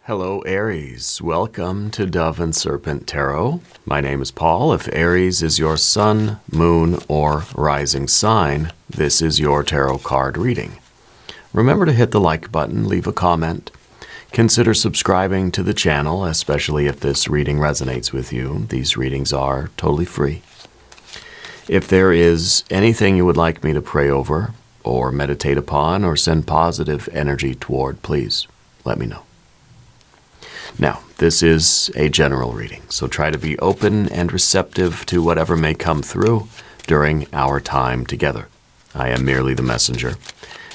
Hello, Aries. Welcome to Dove and Serpent Tarot. My name is Paul. If Aries is your sun, moon, or rising sign, this is your tarot card reading. Remember to hit the like button, leave a comment. Consider subscribing to the channel, especially if this reading resonates with you. These readings are totally free. If there is anything you would like me to pray over, or meditate upon, or send positive energy toward, please let me know. Now, this is a general reading, so try to be open and receptive to whatever may come through during our time together. I am merely the messenger,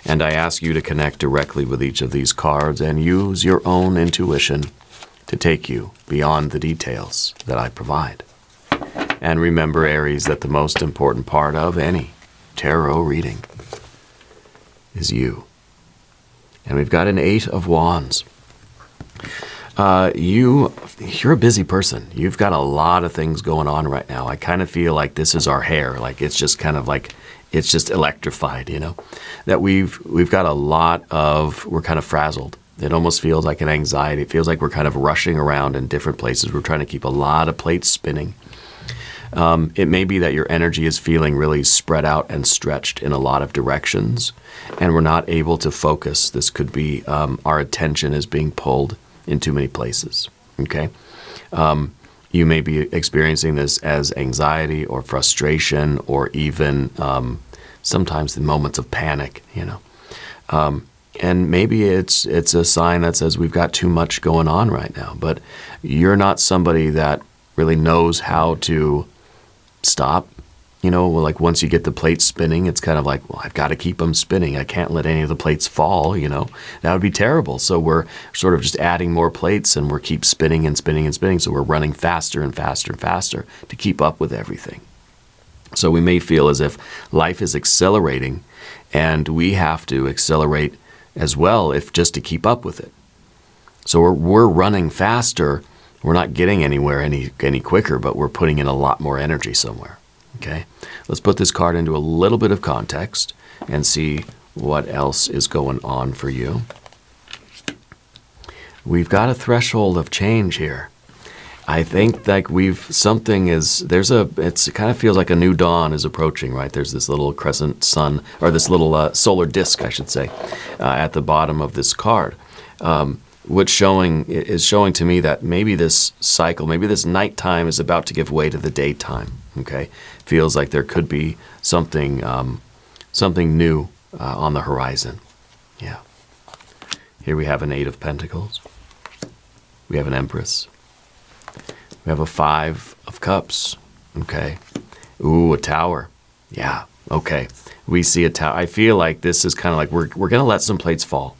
and I ask you to connect directly with each of these cards and use your own intuition to take you beyond the details that I provide. And remember, Aries, that the most important part of any tarot reading is you. And we've got an 8 of Wands. You're a busy person. You've got a lot of things going on right now. I kind of feel like this is our hair. Like it's just kind of like, it's just electrified, you know, that we've got a lot of, we're kind of frazzled. It almost feels like an anxiety. It feels like we're kind of rushing around in different places. We're trying to keep a lot of plates spinning. It may be that your energy is feeling really spread out and stretched in a lot of directions, and we're not able to focus. This could be our attention is being pulled in too many places, okay? You may be experiencing this as anxiety or frustration or even sometimes the moments of panic, you know. And maybe it's a sign that says we've got too much going on right now, but you're not somebody that really knows how to stop. You know, like once you get the plates spinning, it's kind of like, well, I've got to keep them spinning. I can't let any of the plates fall, you know. That would be terrible. So we're sort of just adding more plates and we're keep spinning and spinning and spinning. So we're running faster and faster and faster to keep up with everything. So we may feel as if life is accelerating and we have to accelerate as well if just to keep up with it. So we're running faster. We're not getting anywhere any quicker, but we're putting in a lot more energy somewhere. Okay, let's put this card into a little bit of context and see what else is going on for you. We've got a threshold of change here. I think like it kind of feels like a new dawn is approaching, right? There's this little crescent sun, or this little solar disk, I should say, at the bottom of this card. What's showing is showing to me that maybe this cycle, maybe this nighttime is about to give way to the daytime. Okay, feels like there could be something new on the horizon. Yeah. Here we have an 8 of Pentacles. We have an Empress. We have a 5 of Cups. Okay. Ooh, a Tower. Yeah. Okay. We see a Tower. I feel like this is kind of like we're going to let some plates fall.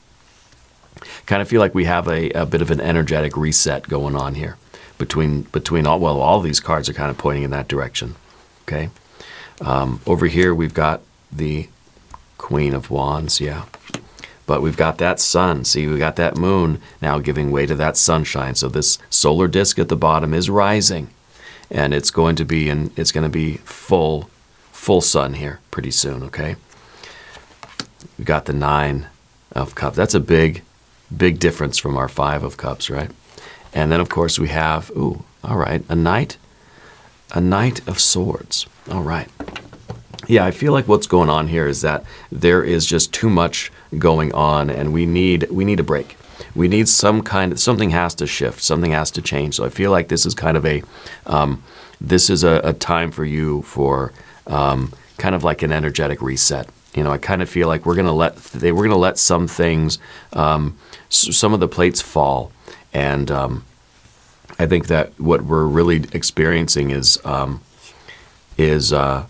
Kind of feel like we have a bit of an energetic reset going on here between all these cards are kind of pointing in that direction. Okay. Over here we've got the Queen of Wands, yeah. But we've got that sun. See, we got that moon now giving way to that sunshine. So this solar disk at the bottom is rising, and it's going to be full sun here pretty soon. Okay. We've got the 9 of Cups. That's a big difference from our 5 of Cups, right? And then, of course, we have, ooh, all right, a Knight of Swords. All right. Yeah, I feel like what's going on here is that there is just too much going on, and we need a break. We need something has to shift, something has to change. So I feel like this is kind of a time for you for kind of like an energetic reset. You know, I kind of feel like we're gonna let some things, some of the plates fall, and I think that what we're really experiencing is the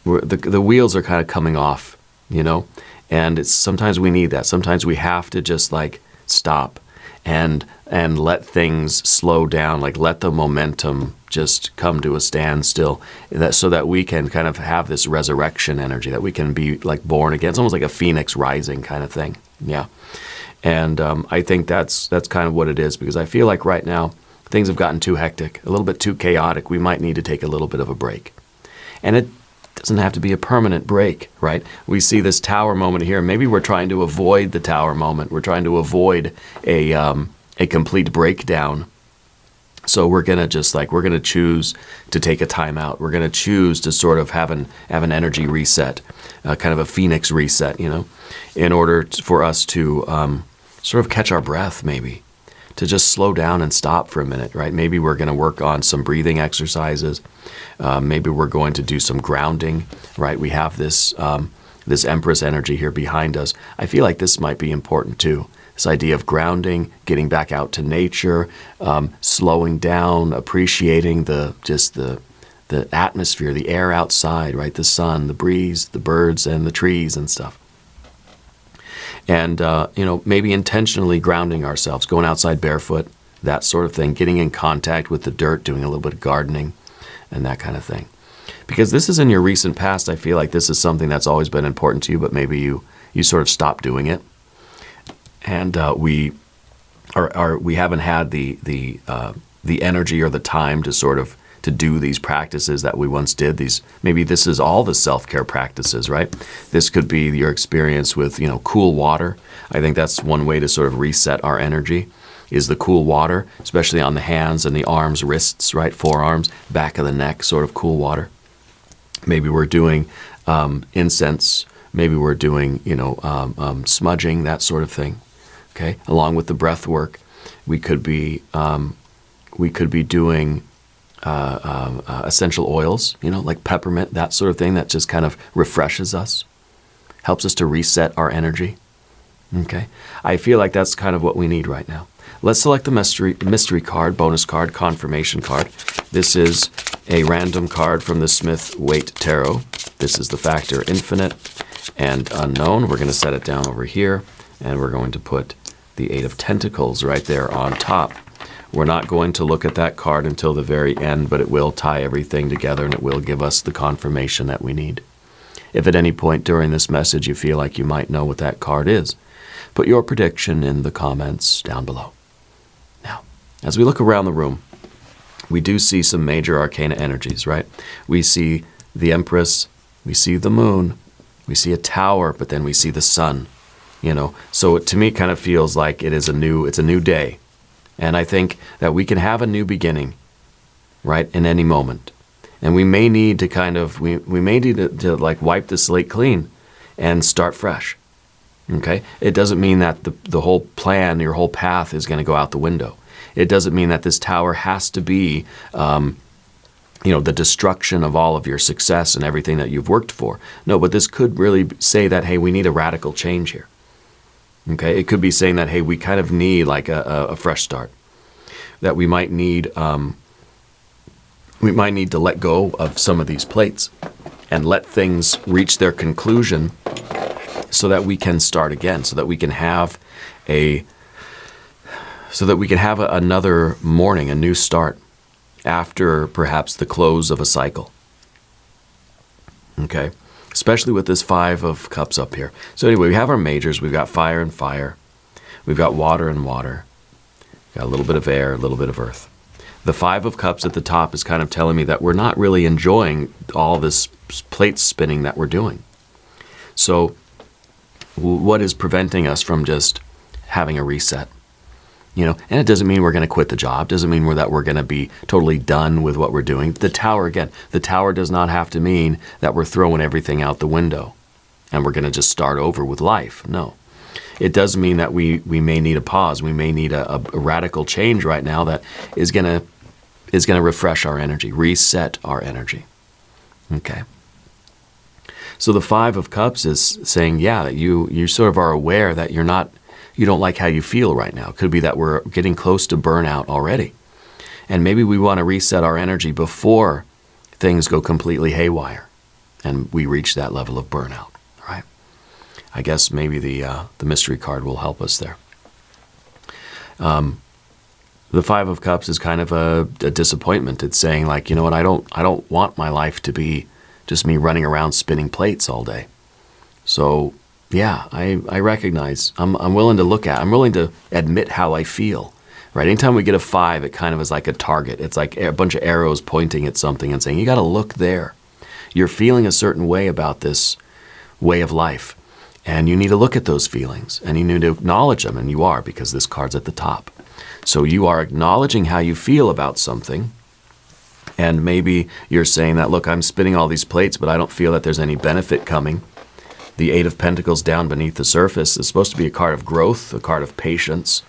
wheels are kind of coming off, you know, and sometimes we need that. Sometimes we have to just like stop and let things slow down, like let the momentum just come to a standstill, so that we can kind of have this resurrection energy, that we can be like born again. It's almost like a phoenix rising kind of thing. Yeah. And I think that's kind of what it is, because I feel like right now things have gotten too hectic, a little bit too chaotic. We might need to take a little bit of a break. And it doesn't have to be a permanent break, right? We see this Tower moment here. Maybe we're trying to avoid the Tower moment. We're trying to avoid a a complete breakdown. So we're going to just like, we're going to choose to take a time out. We're going to choose to sort of have an energy reset, kind of a phoenix reset, you know, in order for us to sort of catch our breath, maybe, to just slow down and stop for a minute, right? Maybe we're going to work on some breathing exercises. Maybe we're going to do some grounding, right? We have this, this Empress energy here behind us. I feel like this might be important too. This idea of grounding, getting back out to nature, slowing down, appreciating the atmosphere, the air outside, right? The sun, the breeze, the birds, and the trees and stuff. And, you know, maybe intentionally grounding ourselves, going outside barefoot, that sort of thing, getting in contact with the dirt, doing a little bit of gardening, and that kind of thing. Because this is in your recent past, I feel like this is something that's always been important to you, but maybe you sort of stopped doing it. And we haven't had the energy or the time to sort of to do these practices that we once did. Maybe this is all the self-care practices, right? This could be your experience with, you know, cool water. I think that's one way to sort of reset our energy, is the cool water, especially on the hands and the arms, wrists, right? Forearms, back of the neck, sort of cool water. Maybe we're doing incense. Maybe we're doing, you know, smudging, that sort of thing. Okay, along with the breath work, we could be doing essential oils, you know, like peppermint, that sort of thing, that just kind of refreshes us, helps us to reset our energy. Okay, I feel like that's kind of what we need right now. Let's select the mystery card, bonus card, confirmation card. This is a random card from the Smith-Waite Tarot. This is the factor infinite and unknown. We're going to set it down over here, and we're going to put the Eight of Pentacles right there on top. We're not going to look at that card until the very end, but it will tie everything together and it will give us the confirmation that we need. If at any point during this message you feel like you might know what that card is, put your prediction in the comments down below. Now, as we look around the room, we do see some major arcana energies, right? We see the Empress, we see the moon, we see a tower, but then we see the sun. You know, so to me, it kind of feels like it's a new day. And I think that we can have a new beginning, right, in any moment. And we may need to kind of, we may need to like wipe the slate clean and start fresh. Okay? It doesn't mean that the whole plan, your whole path is going to go out the window. It doesn't mean that this tower has to be, you know, the destruction of all of your success and everything that you've worked for. No, but this could really say that, hey, we need a radical change here. Okay, it could be saying that, hey, we kind of need like a fresh start. That we might need to let go of some of these plates and let things reach their conclusion so that we can start again, so that we can have another morning, a new start after perhaps the close of a cycle. Okay? Especially with this Five of Cups up here. So anyway, we have our majors. We've got fire and fire. We've got water and water. We've got a little bit of air, a little bit of earth. The Five of Cups at the top is kind of telling me that we're not really enjoying all this plate spinning that we're doing. So what is preventing us from just having a reset? You know, and it doesn't mean we're going to quit the job. Doesn't mean that we're going to be totally done with what we're doing. The tower, again, the tower does not have to mean that we're throwing everything out the window and we're going to just start over with life. No. It does mean that we may need a pause. We may need a radical change right now that is going to refresh our energy, reset our energy. Okay. So the Five of Cups is saying, yeah, that you sort of are aware that you don't like how you feel right now. It could be that we're getting close to burnout already. And maybe we want to reset our energy before things go completely haywire and we reach that level of burnout, right? I guess maybe the mystery card will help us there. The Five of Cups is kind of a disappointment. It's saying like, you know what, I don't want my life to be just me running around spinning plates all day. So yeah, I recognize, I'm willing to I'm willing to admit how I feel, right? Anytime we get a 5, it kind of is like a target. It's like a bunch of arrows pointing at something and saying, you got to look there. You're feeling a certain way about this way of life, and you need to look at those feelings, and you need to acknowledge them, and you are, because this card's at the top. So you are acknowledging how you feel about something. And maybe you're saying that, look, I'm spinning all these plates, but I don't feel that there's any benefit coming. The Eight of Pentacles down beneath the surface is supposed to be a card of growth, a card of patience.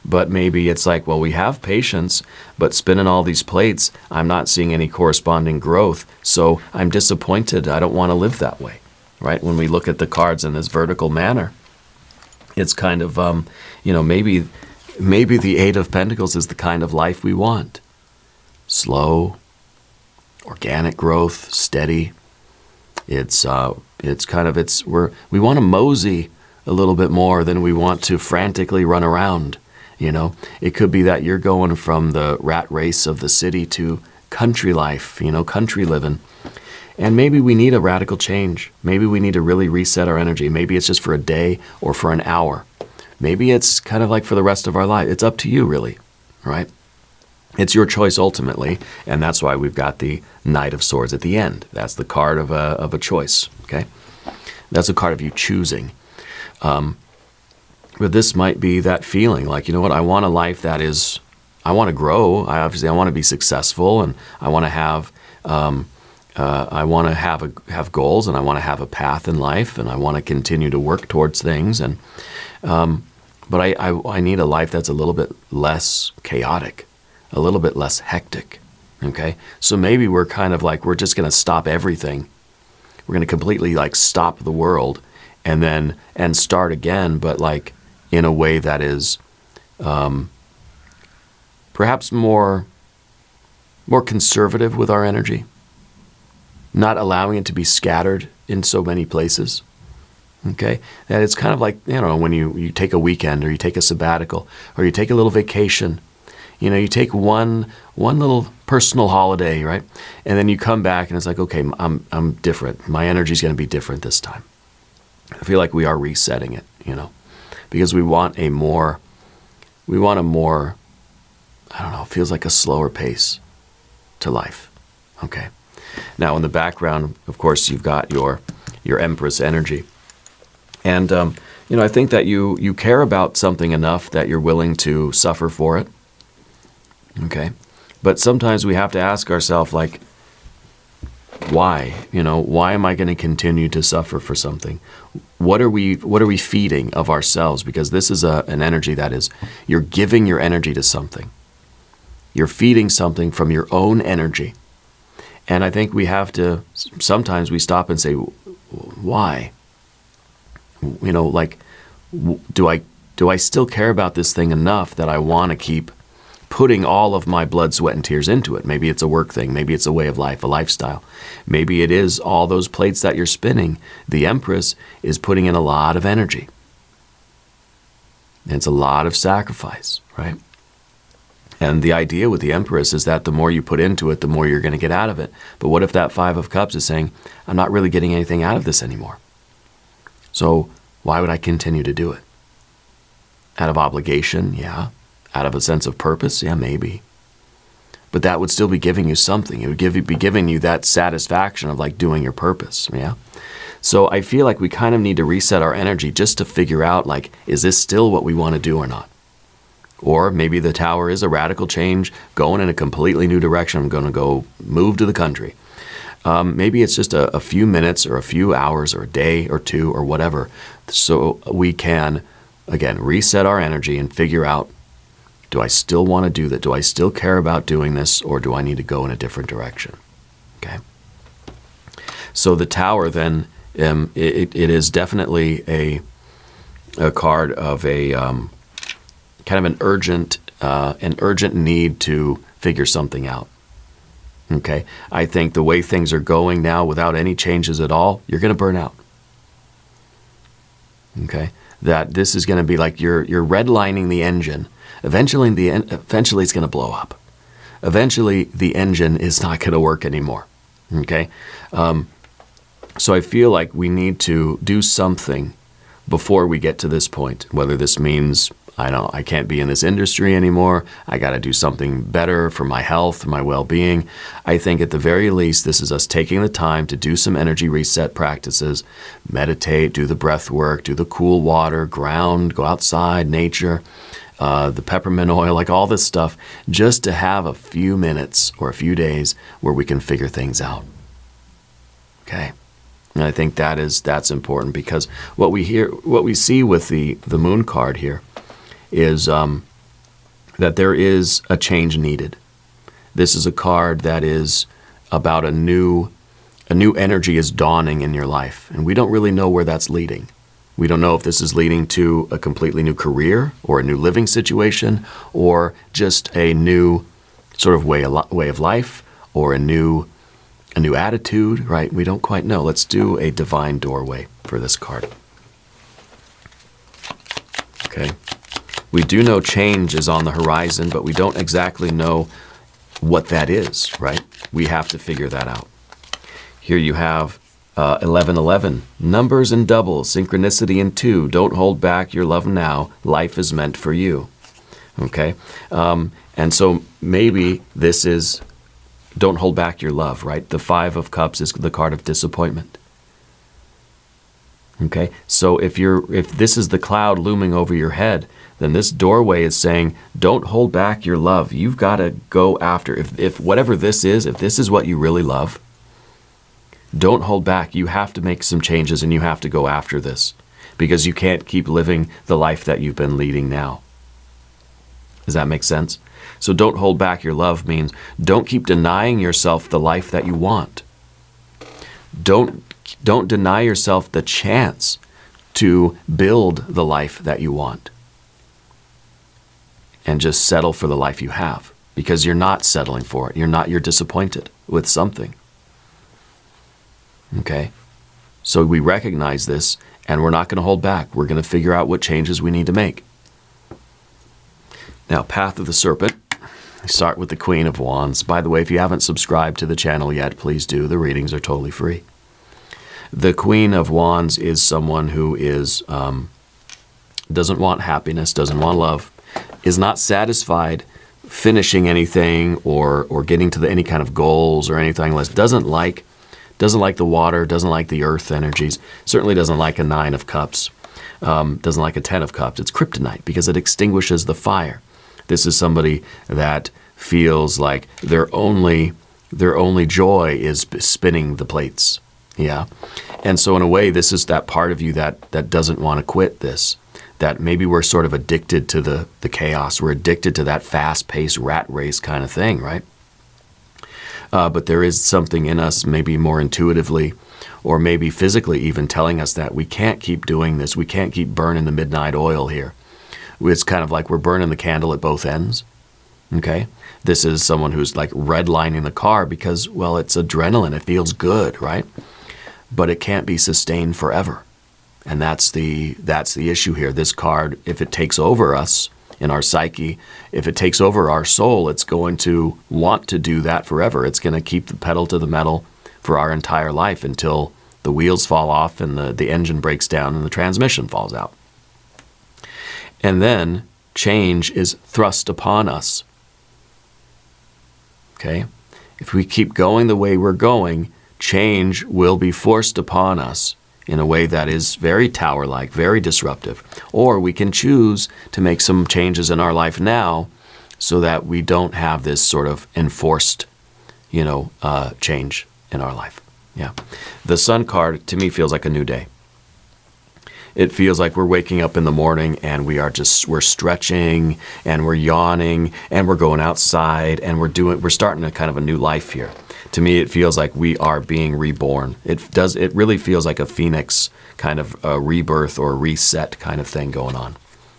But maybe it's like, well, we have patience, but spinning all these plates, I'm not seeing any corresponding growth. So I'm disappointed. I don't want to live that way, right? When we look at the cards in this vertical manner, it's kind of, maybe the Eight of Pentacles is the kind of life we want. Slow, organic growth, steady. We want to mosey a little bit more than we want to frantically run around. It could be that you're going from the rat race of the city to country life, country living. And maybe we need a radical change. Maybe we need to really reset our energy. Maybe it's just for a day or for an hour. Maybe it's kind of like for the rest of our life. It's up to you, really, right? It's your choice ultimately, and that's why we've got the Knight of Swords at the end. That's the card of a choice, okay? That's a card of you choosing. But this might be that feeling like, you know what, I want a life that is, I want to grow. I want to be successful, and I want to have have goals, and I want to have a path in life, and I want to continue to work towards things. And but I need a life that's a little bit less chaotic, a little bit less hectic. Okay, so maybe we're kind of like, we're just going to stop everything. We're going to completely like stop the world, and start again, but like in a way that is perhaps more conservative with our energy, not allowing it to be scattered in so many places. Okay, that it's kind of like, when you take a weekend, or you take a sabbatical, or you take a little vacation. You take one little personal holiday, right? And then you come back and it's like, okay, I'm different. My energy's going to be different this time. I feel like we are resetting it, because we want a more, I don't know, it feels like a slower pace to life. Okay. Now in the background, of course, you've got your Empress energy. And, I think that you care about something enough that you're willing to suffer for it. Okay. But sometimes we have to ask ourselves, like, why? Why am I going to continue to suffer for something? What are we feeding of ourselves? Because this is an energy that is, you're giving your energy to something. You're feeding something from your own energy. And I think we have to, sometimes we stop and say, why? Do I still care about this thing enough that I want to keep putting all of my blood, sweat, and tears into it? Maybe it's a work thing. Maybe it's a way of life, a lifestyle. Maybe it is all those plates that you're spinning. The Empress is putting in a lot of energy. And it's a lot of sacrifice, right? And the idea with the Empress is that the more you put into it, the more you're going to get out of it. But what if that Five of Cups is saying, I'm not really getting anything out of this anymore? So why would I continue to do it? Out of obligation? Yeah. Out of a sense of purpose? Yeah, maybe. But that would still be giving you something. It would be giving you that satisfaction of like doing your purpose, yeah? So I feel like we kind of need to reset our energy just to figure out, like, is this still what we want to do or not? Or maybe the Tower is a radical change, going in a completely new direction. I'm going to go move to the country. Maybe it's just a few minutes or a few hours or a day or two or whatever. So we can, again, reset our energy and figure out, do I still want to do that? Do I still care about doing this, or do I need to go in a different direction? Okay. So the Tower then, it is definitely a card of a kind of an urgent need to figure something out. Okay. I think the way things are going now, without any changes at all, you're going to burn out. Okay. That this is going to be like you're redlining the engine. Eventually it's going to blow up. Eventually, the engine is not going to work anymore. Okay? So I feel like we need to do something before we get to this point. Whether this means, I can't be in this industry anymore. I got to do something better for my health, my well-being. I think at the very least, this is us taking the time to do some energy reset practices, meditate, do the breath work, do the cool water, ground, go outside, nature. the peppermint oil, like all this stuff, just to have a few minutes or a few days where we can figure things out. Okay. And I think that's important, because what we see with the moon card here is that there is a change needed. This is a card that is about a new energy is dawning in your life, and we don't really know where that's leading. We don't know if this is leading to a completely new career or a new living situation, or just a new sort of way of life, or a new attitude, right? We don't quite know. Let's do a divine doorway for this card. Okay. We do know change is on the horizon, but we don't exactly know what that is, right? We have to figure that out. Here you have 1111, numbers and doubles, synchronicity in 2. Don't hold back your love now. Life is meant for you. Okay? And so maybe this is don't hold back your love, right? The 5 of Cups is the card of disappointment. Okay? So if this is the cloud looming over your head, then this doorway is saying, don't hold back your love. You've got to go after. If whatever this is, if this is what you really love, don't hold back. You have to make some changes, and you have to go after this, because you can't keep living the life that you've been leading now. Does that make sense? So don't hold back your love means don't keep denying yourself the life that you want. Don't deny yourself the chance to build the life that you want, and just settle for the life you have, because you're not settling for it. You're disappointed with something. Okay? So we recognize this, and we're not going to hold back. We're going to figure out what changes we need to make. Now, Path of the Serpent. We start with the Queen of Wands. By the way, if you haven't subscribed to the channel yet, please do. The readings are totally free. The Queen of Wands is someone who is doesn't want happiness, doesn't want love, is not satisfied finishing anything or getting to any kind of goals or anything like that. Doesn't like the water, doesn't like the earth energies, certainly doesn't like a 9 of Cups, doesn't like a 10 of Cups. It's kryptonite because it extinguishes the fire. This is somebody that feels like their only joy is spinning the plates. Yeah. And so in a way, this is that part of you that doesn't want to quit this. That maybe we're sort of addicted to the chaos. We're addicted to that fast-paced rat race kind of thing, right? But there is something in us, maybe more intuitively, or maybe physically even, telling us that we can't keep doing this. We can't keep burning the midnight oil here. It's kind of like we're burning the candle at both ends. Okay? This is someone who's like redlining the car because, well, it's adrenaline. It feels good, right? But it can't be sustained forever. And that's the issue here. This card, if it takes over us in our psyche, if it takes over our soul, it's going to want to do that forever. It's going to keep the pedal to the metal for our entire life until the wheels fall off and the engine breaks down and the transmission falls out. And then change is thrust upon us. Okay? If we keep going the way we're going, change will be forced upon us in a way that is very tower-like, very disruptive. Or we can choose to make some changes in our life now so that we don't have this sort of enforced, change in our life. Yeah. The Sun card, to me, feels like a new day. It feels like we're waking up in the morning and we're stretching and we're yawning and we're going outside and we're starting a kind of a new life here. To me, it feels like we are being reborn. It really feels like a phoenix kind of a rebirth or reset kind of thing going on.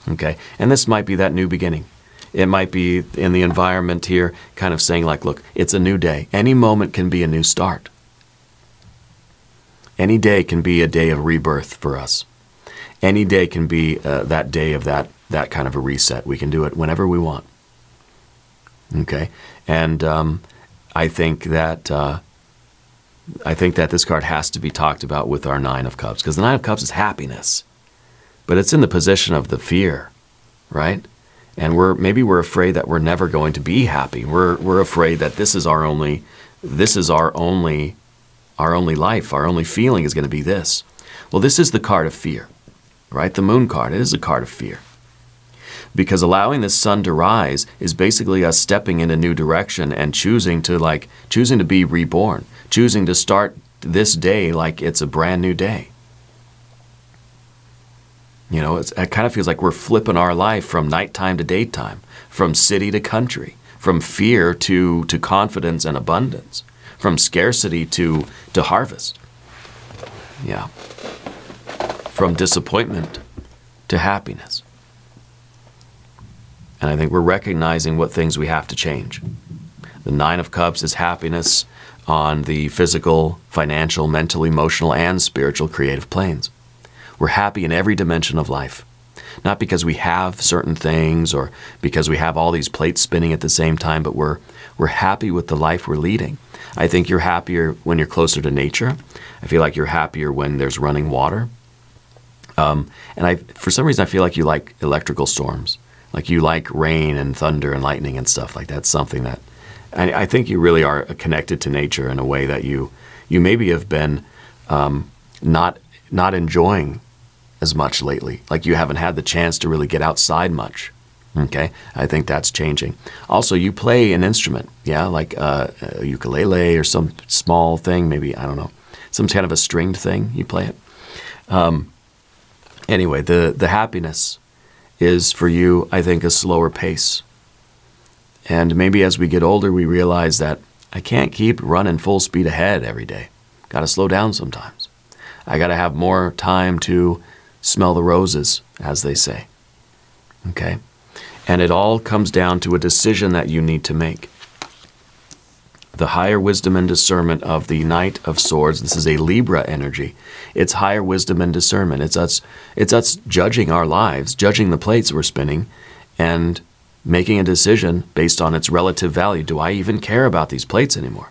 Okay? And this might be that new beginning. It might be in the environment here kind of saying like, look, it's a new day. Any moment can be a new start. Any day can be a day of rebirth for us. Any day can be that day of that kind of a reset. We can do it whenever we want. Okay? And I think that this card has to be talked about with our 9 of Cups, because the 9 of Cups is happiness, but it's in the position of the fear, right? And maybe we're afraid that we're never going to be happy. We're afraid that this is our only life. Our only feeling is going to be this. Well, this is the card of fear, right? The Moon card, it is a card of fear. Because allowing the sun to rise is basically us stepping in a new direction and choosing to be reborn, choosing to start this day like it's a brand new day. You know, it kind of feels like we're flipping our life from nighttime to daytime, from city to country, from fear to confidence and abundance, from scarcity to harvest. Yeah. From disappointment to happiness. And I think we're recognizing what things we have to change. The Nine of Cups is happiness on the physical, financial, mental, emotional, and spiritual creative planes. We're happy in every dimension of life. Not because we have certain things or because we have all these plates spinning at the same time, but we're happy with the life we're leading. I think you're happier when you're closer to nature. I feel like you're happier when there's running water. For some reason, I feel like you like electrical storms. Like you like rain and thunder and lightning and stuff like that. That's something that I think you really are connected to nature in a way that you maybe have been not enjoying as much lately. Like you haven't had the chance to really get outside much. Okay, I think that's changing. Also, you play an instrument, yeah, like a ukulele or some small thing, maybe, I don't know, some kind of a stringed thing, you play it. Anyway, the happiness is for you, I think, a slower pace. And maybe as we get older, we realize that I can't keep running full speed ahead every day. Got to slow down sometimes. I got to have more time to smell the roses, as they say. Okay? And it all comes down to a decision that you need to make. The higher wisdom and discernment of the Knight of Swords, this is a Libra energy. It's higher wisdom and discernment. It's us judging our lives, judging the plates we're spinning, and making a decision based on its relative value. Do I even care about these plates anymore?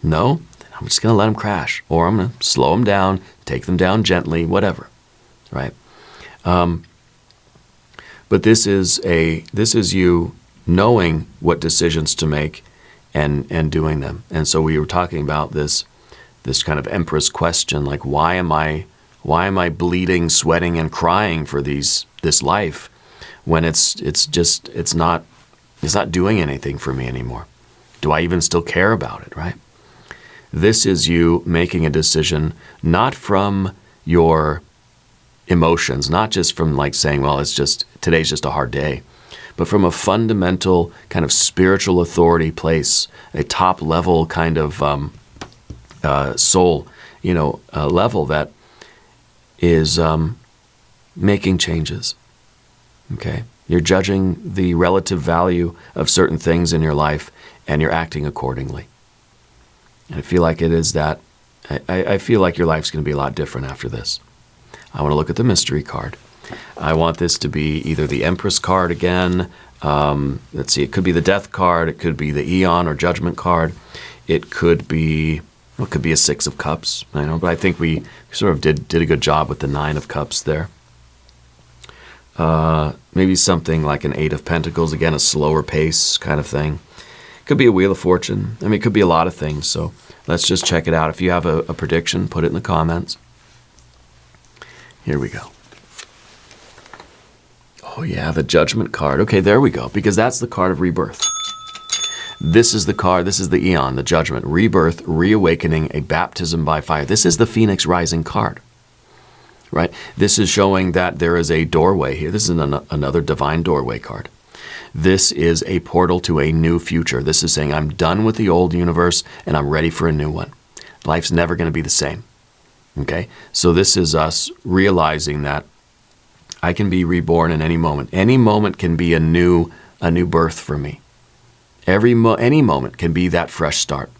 No? Then I'm just going to let them crash. Or I'm going to slow them down, take them down gently, whatever. Right? But this is you knowing what decisions to make and doing them. And so we were talking about this kind of Empress question, like why am I bleeding, sweating, and crying for this life when it's not doing anything for me anymore? Do I even still care about it, right? This is you making a decision not from your emotions, not just from like saying, well, today's just a hard day, but from a fundamental kind of spiritual authority place, a top level kind of soul, level that is making changes. Okay, you're judging the relative value of certain things in your life, and you're acting accordingly. And I feel like it is that. I feel like your life's going to be a lot different after this. I want to look at the mystery card. I want this to be either the Empress card again. Let's see, it could be the Death card. It could be the Eon or Judgment card. It could be a Six of Cups. I know, but I think we sort of did a good job with the Nine of Cups there. Maybe something like an Eight of Pentacles, again, a slower pace kind of thing. Could be a Wheel of Fortune. I mean, it could be a lot of things. So let's just check it out. If you have a prediction, put it in the comments. Here we go. Oh yeah, the Judgment card. Okay, there we go, because that's the card of rebirth. This is the card, this is the Eon, the Judgment, rebirth, reawakening, a baptism by fire. This is the Phoenix Rising card, right? This is showing that there is a doorway here. This is another divine doorway card. This is a portal to a new future. This is saying I'm done with the old universe and I'm ready for a new one. Life's never going to be the same. Okay, so this is us realizing that I can be reborn in any moment. Any moment can be a new birth for me. Any moment can be that fresh start.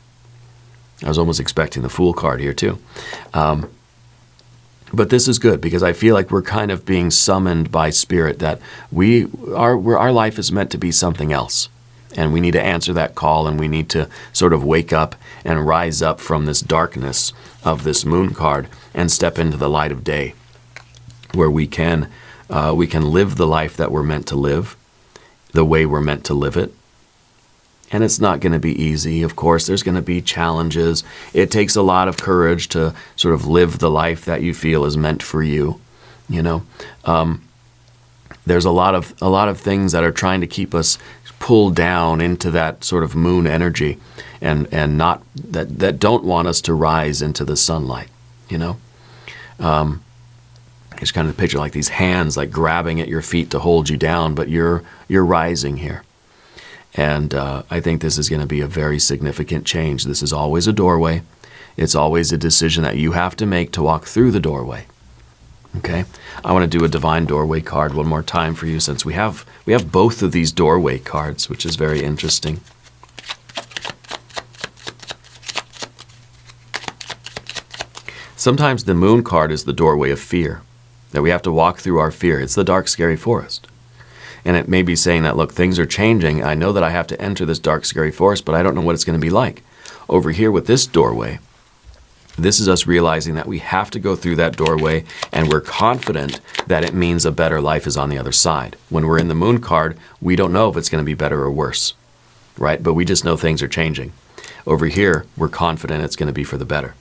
I was almost expecting the Fool card here too. But this is good because I feel like we're kind of being summoned by Spirit that our life is meant to be something else. And we need to answer that call, and we need to sort of wake up and rise up from this darkness of this Moon card and step into the light of day, where we can live the life that we're meant to live, the way we're meant to live it. And it's not going to be easy. Of course, there's going to be challenges. It takes a lot of courage to sort of live the life that you feel is meant for you, there's a lot of things that are trying to keep us pulled down into that sort of moon energy, and not that don't want us to rise into the sunlight. You know, it's kind of the picture like these hands like grabbing at your feet to hold you down, but you're rising here. And I think this is going to be a very significant change. This is always a doorway. It's always a decision that you have to make to walk through the doorway. Okay, I want to do a divine doorway card one more time for you, since we have both of these doorway cards, which is very interesting. Sometimes the moon card is the doorway of fear, that we have to walk through our fear. It's the dark, scary forest. And it may be saying that, look, things are changing. I know that I have to enter this dark, scary forest, but I don't know what it's going to be like. Over here with this doorway, this is us realizing that we have to go through that doorway, and we're confident that it means a better life is on the other side. When we're in the moon card, we don't know if it's going to be better or worse, right? But we just know things are changing. Over here, we're confident it's going to be for the better.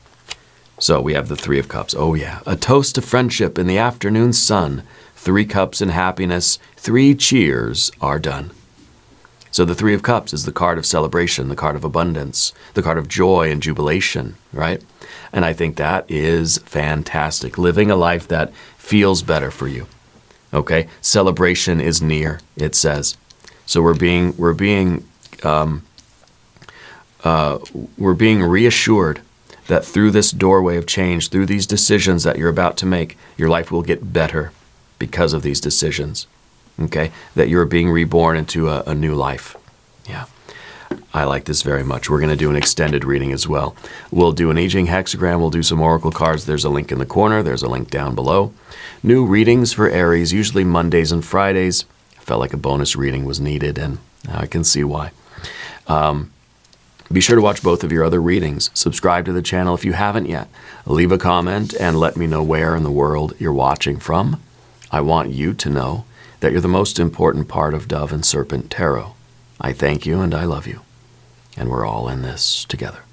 So we have the Three of Cups. Oh yeah, a toast to friendship in the afternoon sun. 3 cups and happiness. 3 cheers are done. So the Three of Cups is the card of celebration, the card of abundance, the card of joy and jubilation, right? And I think that is fantastic. Living a life that feels better for you. Okay? Celebration is near, it says. So we're being reassured that through this doorway of change, through these decisions that you're about to make, your life will get better because of these decisions. Okay? That you're being reborn into a new life. Yeah. I like this very much. We're going to do an extended reading as well. We'll do an I Ching hexagram. We'll do some oracle cards. There's a link in the corner. There's a link down below. New readings for Aries, usually Mondays and Fridays. I felt like a bonus reading was needed, and I can see why. Be sure to watch both of your other readings. Subscribe to the channel if you haven't yet. Leave a comment and let me know where in the world you're watching from. I want you to know that you're the most important part of Dove and Serpent Tarot. I thank you and I love you. And we're all in this together.